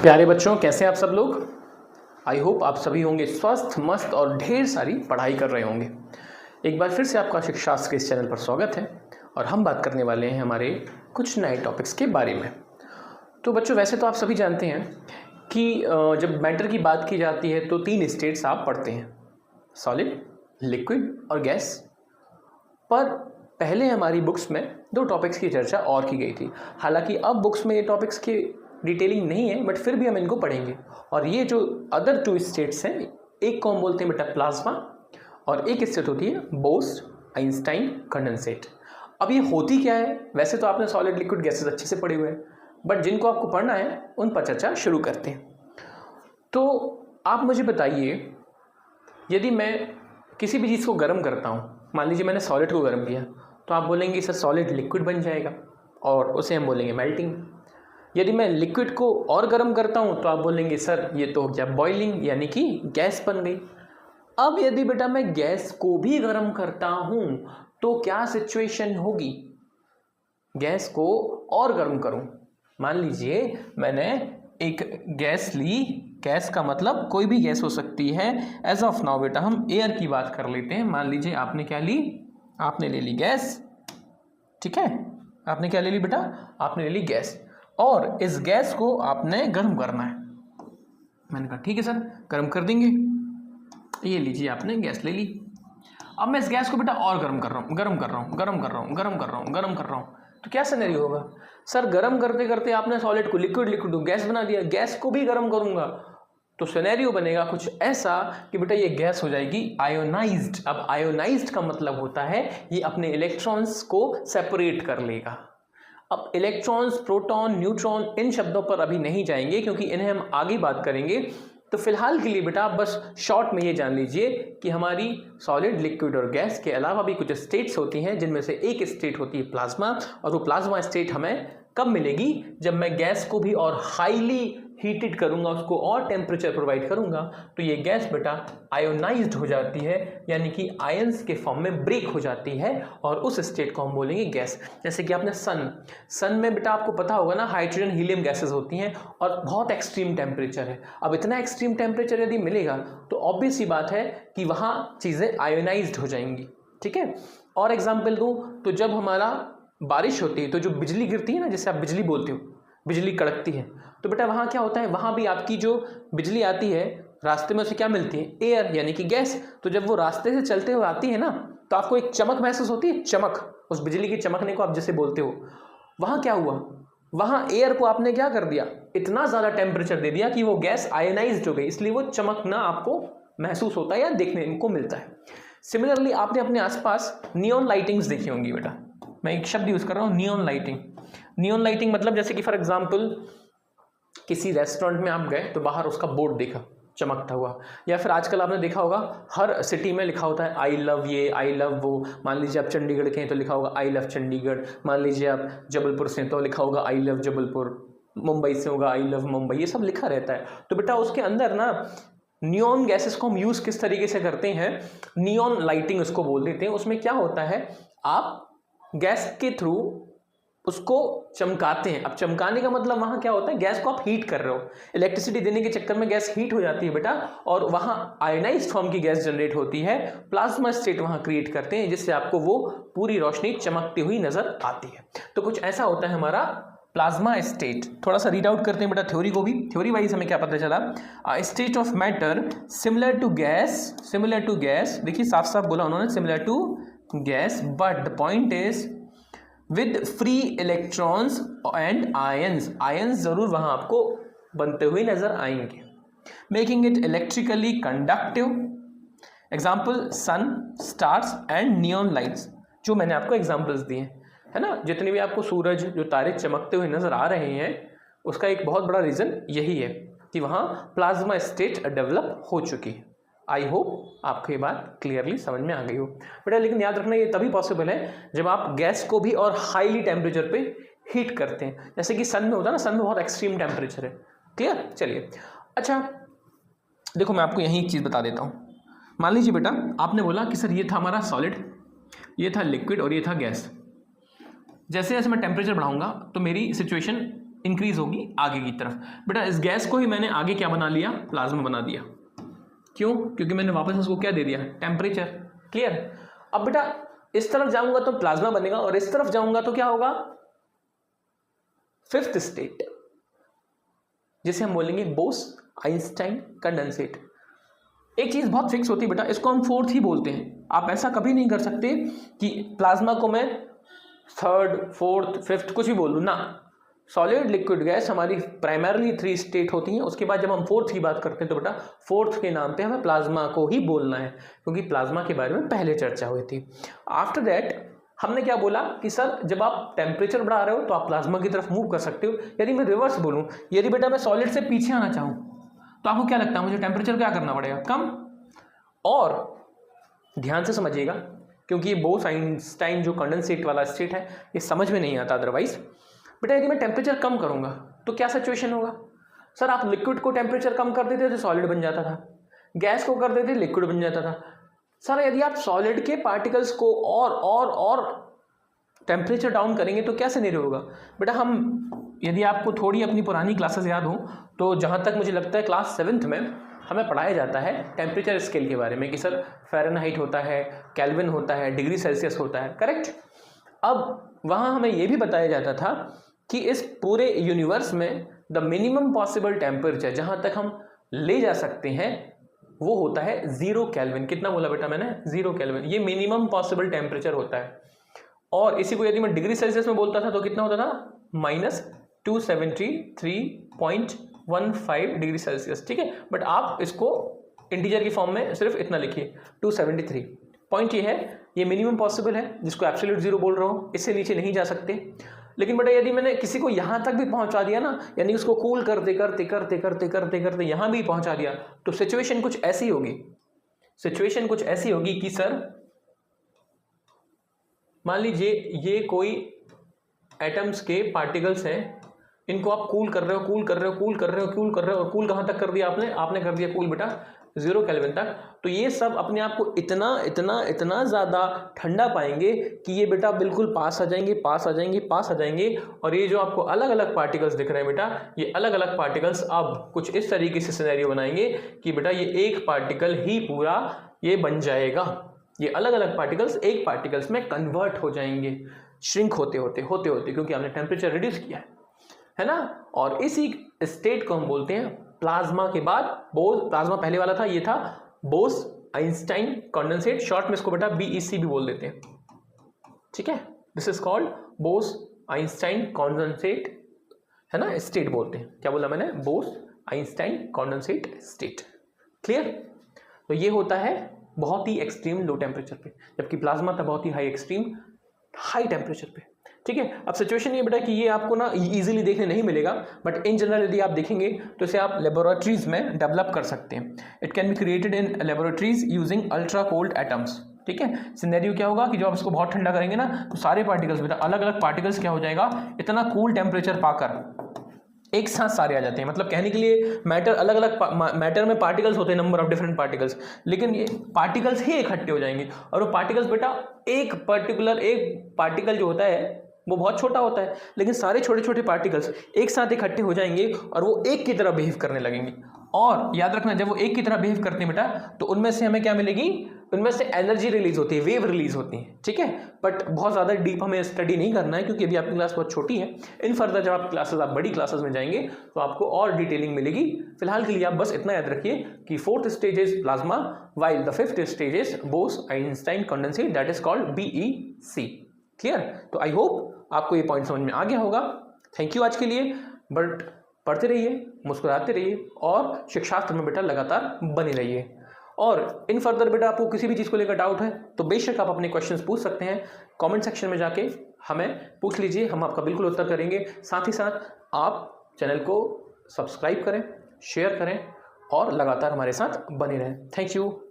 प्यारे बच्चों, कैसे हैं आप सब लोग। आई होप आप सभी होंगे स्वस्थ, मस्त और ढेर सारी पढ़ाई कर रहे होंगे। एक बार फिर से आपका शिक्षाशास्त्र के इस चैनल पर स्वागत है और हम बात करने वाले हैं हमारे कुछ नए टॉपिक्स के बारे में। तो बच्चों, वैसे तो आप सभी जानते हैं कि जब मैटर की बात की जाती है तो 3 स्टेट्स आप पढ़ते हैं, सॉलिड, लिक्विड और गैस। पर पहले हमारी बुक्स में 2 टॉपिक्स की चर्चा और की गई थी। हालांकि अब बुक्स में ये टॉपिक्स की डिटेलिंग नहीं है, बट फिर भी हम इनको पढ़ेंगे। और ये जो अदर 2 स्टेट्स हैं, एक को हम बोलते हैं बेटा प्लाज्मा और एक स्टेट होती है बोर्स-आइंस्टाइन कंडेंसेट। अब ये होती क्या है? वैसे तो आपने सॉलिड, लिक्विड, गैसेस अच्छे से पढ़े हुए हैं, बट जिनको आपको पढ़ना है उन पर चर्चा शुरू करते हैं। तो आप मुझे बताइए, यदि मैं किसी भी चीज़ को गर्म करता हूँ, मान लीजिए मैंने सॉलिड को गर्म किया, तो आप बोलेंगे सर सॉलिड लिक्विड बन जाएगा और उसे हम बोलेंगे मेल्टिंग। यदि मैं लिक्विड को और गर्म करता हूँ तो आप बोलेंगे सर ये तो हो गया बॉइलिंग, यानी कि गैस बन गई। अब यदि बेटा मैं गैस को भी गर्म करता हूँ तो क्या सिचुएशन होगी? गैस को और गर्म करूँ, मान लीजिए मैंने एक गैस ली। गैस का मतलब कोई भी गैस हो सकती है। एज ऑफ नाउ बेटा हम एयर की बात कर लेते हैं। मान लीजिए आपने क्या ली? आपने ले ली गैस, ठीक है। आपने क्या ले ली बेटा? आपने ले ली गैस, और इस गैस को आपने गर्म करना है। मैंने कहा ठीक है सर, गर्म कर देंगे। ये लीजिए, आपने गैस ले ली। अब मैं इस गैस को बेटा और गर्म कर रहा हूँ, गर्म कर रहा हूँ, गर्म कर रहा हूँ, गर्म कर रहा हूँ, गर्म कर रहा हूँ। तो क्या सिनेरियो होगा? सर गर्म करते करते आपने सॉलिड को लिक्विड, लिक्विड को गैस बना दिया। गैस को भी गर्म करूँगा तो सिनेरियो बनेगा कुछ ऐसा कि बेटा ये गैस हो जाएगी आयोनाइज्ड। अब आयोनाइज्ड का मतलब होता है ये अपने इलेक्ट्रॉन्स को सेपरेट कर लेगा। अब इलेक्ट्रॉन्स, प्रोटॉन, न्यूट्रॉन, इन शब्दों पर अभी नहीं जाएंगे क्योंकि इन्हें हम आगे बात करेंगे। तो फिलहाल के लिए बेटा आप बस शॉर्ट में ये जान लीजिए कि हमारी सॉलिड, लिक्विड और गैस के अलावा भी कुछ स्टेट्स होती हैं, जिनमें से एक स्टेट होती है प्लाज्मा। और वो प्लाज्मा स्टेट हमें कब मिलेगी? जब मैं गैस को भी और हाईली हीटेड करूंगा, उसको और टेम्परेचर प्रोवाइड करूंगा, तो ये गैस बेटा आयोनाइज्ड हो जाती है, यानी कि आयंस के फॉर्म में ब्रेक हो जाती है, और उस स्टेट को हम बोलेंगे गैस। जैसे कि आपने सन में बेटा आपको पता होगा ना, हाइड्रोजन, हीलियम गैसेस होती हैं और बहुत एक्सट्रीम टेम्परेचर है। अब इतना एक्सट्रीम टेम्परेचर यदि मिलेगा तो ऑब्वियस सी बात है कि वहाँ चीज़ें आयोनाइज्ड हो जाएंगी, ठीक है। और एग्जाम्पल दूँ तो जब हमारा बारिश होती है तो जो बिजली गिरती है ना, जैसे आप बिजली बोलते हो, बिजली कड़कती है, तो बेटा वहाँ क्या होता है? वहाँ भी आपकी जो बिजली आती है रास्ते में, उसे क्या मिलती है? एयर, यानी कि गैस। तो जब वो रास्ते से चलते हुए आती है ना, तो आपको एक चमक महसूस होती है, चमक, उस बिजली की चमकने को आप जैसे बोलते हो। वहाँ क्या हुआ? वहाँ एयर को आपने क्या कर दिया? इतना ज़्यादा टेम्परेचर दे दिया कि वो गैस आयनाइज्ड हो गई, इसलिए वो चमकना आपको महसूस होता है या देखने को मिलता है। सिमिलरली आपने अपने आसपास नियॉन लाइटिंग्स देखी होंगी बेटा। मैं एक शब्द यूज़ कर रहा हूँ, नियॉन लाइटिंग। नियॉन लाइटिंग मतलब जैसे कि फॉर एग्जांपल किसी रेस्टोरेंट में आप गए तो बाहर उसका बोर्ड देखा चमकता हुआ, या फिर आजकल आपने देखा होगा हर सिटी में लिखा होता है आई लव ये, आई लव वो। मान लीजिए आप चंडीगढ़ के हैं तो लिखा होगा आई लव चंडीगढ़। मान लीजिए आप जबलपुर से हैं तो लिखा होगा आई लव जबलपुर। मुंबई से होगा आई लव मुंबई। ये सब लिखा रहता है। तो बेटा उसके अंदर ना नियॉन गैसेस को हम यूज़ किस तरीके से करते हैं? नियॉन लाइटिंग उसको बोल देते हैं। उसमें क्या होता है, आप गैस के थ्रू उसको चमकाते हैं। अब चमकाने का मतलब वहाँ क्या होता है? गैस को आप हीट कर रहे हो, इलेक्ट्रिसिटी देने के चक्कर में गैस हीट हो जाती है बेटा, और वहाँ आयनाइज्ड फॉर्म की गैस जनरेट होती है। प्लाज्मा स्टेट वहाँ क्रिएट करते हैं, जिससे आपको वो पूरी रोशनी चमकती हुई नजर आती है। तो कुछ ऐसा होता है हमारा प्लाज्मा स्टेट। थोड़ा सा रीड आउट करते हैं बेटा थ्योरी को भी। थ्योरी वाइज हमें क्या पता चला? State of matter similar to gas. देखिए साफ साफ बोला उन्होंने, similar to gas, but the point is with free electrons and ions जरूर वहां आपको बनते हुए नजर आएंगे, making it electrically conductive. Example sun, stars and neon lights, जो मैंने आपको एग्जाम्पल्स दिए है ना। जितने भी आपको सूरज, जो तारे चमकते हुए नजर आ रहे हैं, उसका एक बहुत बड़ा रीजन यही है कि वहाँ प्लाज्मा स्टेट डेवलप हो चुकी है। आई होप आपको ये बात क्लियरली समझ में आ गई हो बेटा। लेकिन याद रखना, ये तभी पॉसिबल है जब आप गैस को भी और हाईली टेम्परेचर पे हीट करते हैं, जैसे कि सन में होता है ना। सन में बहुत एक्सट्रीम टेम्परेचर है। क्लियर? चलिए, अच्छा देखो मैं आपको यही एक चीज़ बता देता हूँ। मान लीजिए बेटा आपने बोला कि सर ये था हमारा सॉलिड, ये था लिक्विड और ये था गैस। जैसे जैसे मैं टेम्परेचर बढ़ाऊंगा तो मेरी सिचुएशन इंक्रीज होगी आगे की तरफ। बेटा इस गैस को ही मैंने आगे क्या बना लिया, प्लाज्मा बना दिया। क्यों? क्योंकि मैंने वापस उसको क्या दे दिया, टेम्परेचर। क्लियर? अब बेटा इस तरफ जाऊंगा तो प्लाज्मा बनेगा और इस तरफ जाऊंगा तो क्या होगा, फिफ्थ स्टेट, जिसे हम बोलेंगे बोस आइंस्टाइन कंडेंसेट। एक चीज बहुत फिक्स होती है बेटा, इसको हम फोर्थ ही बोलते हैं। आप ऐसा कभी नहीं कर सकते कि प्लाज्मा को मैं थर्ड, फोर्थ, फिफ्थ कुछ भी बोल दूं ना। सॉलिड, लिक्विड, गैस हमारी प्राइमरली 3 स्टेट होती हैं। उसके बाद जब हम फोर्थ की बात करते हैं तो बेटा फोर्थ के नाम पे हमें प्लाज्मा को ही बोलना है, क्योंकि प्लाज्मा के बारे में पहले चर्चा हुई थी। आफ्टर दैट हमने क्या बोला कि सर जब आप टेम्परेचर बढ़ा रहे हो तो आप प्लाज्मा की तरफ मूव कर सकते हो। यदि मैं रिवर्स बोलूं, यदि बेटा मैं सॉलिड से पीछे आना चाहूं तो आपको क्या लगता है, मुझे टेम्परेचर क्या करना पड़ेगा, कम। और ध्यान से समझिएगा, क्योंकि ये बोस आइंस्टाइन जो कंडेंसेट वाला स्टेट है ये समझ में नहीं आता अदरवाइज। बेटा यदि मैं टेम्परेचर कम करूंगा तो क्या सिचुएशन होगा, सर आप लिक्विड को टेम्परेचर कम कर देते तो सॉलिड बन जाता था, गैस को कर देते लिक्विड बन जाता था। सर यदि आप सॉलिड के पार्टिकल्स को और टेम्परेचर डाउन करेंगे तो क्या सिनेरियो होगा। बेटा हम, यदि आपको थोड़ी अपनी पुरानी क्लासेस याद हो तो जहाँ तक मुझे लगता है क्लास 7th में हमें पढ़ाया जाता है टेम्परेचर स्केल के बारे में कि सर फ़ारेनहाइट होता है, केल्विन होता है, डिग्री सेल्सियस होता है, करेक्ट। अब वहाँ हमें यह भी बताया जाता था कि इस पूरे यूनिवर्स में द मिनिमम पॉसिबल टेम्परेचर जहाँ तक हम ले जा सकते हैं वो होता है 0 केल्विन। कितना बोला बेटा मैंने, 0 केल्विन। ये मिनिमम पॉसिबल टेम्परेचर होता है। और इसी को यदि मैं डिग्री सेल्सियस में बोलता था तो कितना होता था, -273.15 डिग्री सेल्सियस। ठीक है, बट आप इसको इंटीजर की फॉर्म में सिर्फ इतना लिखिए, 273। पॉइंट ये है, ये मिनिमम पॉसिबल है जिसको एब्सोल्यूट 0 बोल रहा हूँ, इससे नीचे नहीं जा सकते। लेकिन बेटा यदि मैंने किसी को यहाँ तक भी पहुँचा दिया ना, यानी उसको कूल करते करते करते करते करते करते यहाँ भी पहुँचा दिया, तो सिचुएशन कुछ ऐसी होगी, सिचुएशन कुछ ऐसी होगी कि सर मान लीजिए ये कोई एटम्स के पार्टिकल्स हैं, इनको आप कूल कर रहे हो, कूल कर रहे हो, कूल कर रहे हो, कूल कर रहे हो, और कूल कहाँ तक कर दिया आपने, आपने कर दिया कूल बेटा 0 केल्विन तक। तो ये सब अपने आप को इतना इतना इतना ज़्यादा ठंडा पाएंगे कि ये बेटा बिल्कुल पास आ जाएंगे, पास आ जाएंगे, पास आ जाएंगे। और ये जो आपको अलग अलग पार्टिकल्स दिख रहे हैं बेटा, ये अलग अलग पार्टिकल्स अब कुछ इस तरीके से सिनेरियो बनाएंगे कि बेटा ये एक पार्टिकल ही पूरा ये बन जाएगा। ये अलग अलग पार्टिकल्स एक पार्टिकल्स में कन्वर्ट हो जाएंगे, श्रिंक होते होते होते होते, क्योंकि हमने टेम्परेचर रिड्यूस किया है ना। और इसी स्टेट को हम बोलते हैं प्लाज्मा के बाद बोस। प्लाज्मा पहले वाला था, ये था बोस आइंस्टाइन कंडेंसेट, शॉर्ट में इसको बेटा BEC भी बोल देते हैं। ठीक है, this is called Bose Einstein condensate, है ना, स्टेट बोलते हैं। क्या बोला मैंने, Bose Einstein condensate state. Clear? तो ये होता है बहुत ही एक्सट्रीम लो टेम्परेचर पे, जबकि प्लाज्मा था बहुत ही हाई एक्सट्रीम हाई टेम्परेचर पे। ठीक है, अब सिचुएशन ये बेटा कि ये आपको ना इजीली देखने नहीं मिलेगा, बट इन जनरल यदि आप देखेंगे तो इसे आप लेबोरेटरीज में डेवलप कर सकते हैं। It can be created in laboratories using ultra cold atoms. ठीक है, सिनेरियो क्या होगा कि जब आप इसको बहुत ठंडा करेंगे ना तो सारे पार्टिकल्स बेटा अलग अलग पार्टिकल्स क्या हो जाएगा, इतना कूल टेम्परेचर पाकर एक साथ सारे आ जाते हैं। मतलब कहने के लिए मैटर अलग अलग, मैटर में पार्टिकल्स होते हैं, नंबर ऑफ डिफरेंट पार्टिकल्स, लेकिन ये पार्टिकल्स ही इकट्ठे हो जाएंगे। और वो पार्टिकल्स बेटा एक पार्टिकल जो होता है वो बहुत छोटा होता है, लेकिन सारे छोटे छोटे पार्टिकल्स एक साथ इकट्ठे हो जाएंगे और वो एक की तरह बिहेव करने लगेंगे। और याद रखना, जब वो एक की तरह बिहेव करते हैं बेटा तो उनमें से हमें क्या मिलेगी, उनमें से एनर्जी रिलीज होती है, वेव रिलीज होती है। ठीक है, बट बहुत ज़्यादा डीप हमें स्टडी नहीं करना है, क्योंकि अभी आपकी क्लास बहुत छोटी है। इन फर्दर जब आप बड़ी क्लासेस में जाएंगे तो आपको और डिटेलिंग मिलेगी। फिलहाल के लिए आप बस इतना याद रखिए कि 4th stage is plasma, while the 5th stage is Bose Einstein condensate, that is called BEC। Clear? तो आई होप आपको ये पॉइंट समझ में आ गया होगा। थैंक यू आज के लिए। बट पढ़ते रहिए, मुस्कुराते रहिए और शिक्षाशास्त्र में बेटा लगातार बने रहिए। और इन फर्दर बेटा आपको किसी भी चीज़ को लेकर डाउट है तो बेशक आप अपने क्वेश्चंस पूछ सकते हैं, कमेंट सेक्शन में जाके हमें पूछ लीजिए, हम आपका बिल्कुल उत्तर करेंगे। साथ ही साथ आप चैनल को सब्सक्राइब करें, शेयर करें और लगातार हमारे साथ बने रहें। Thank you.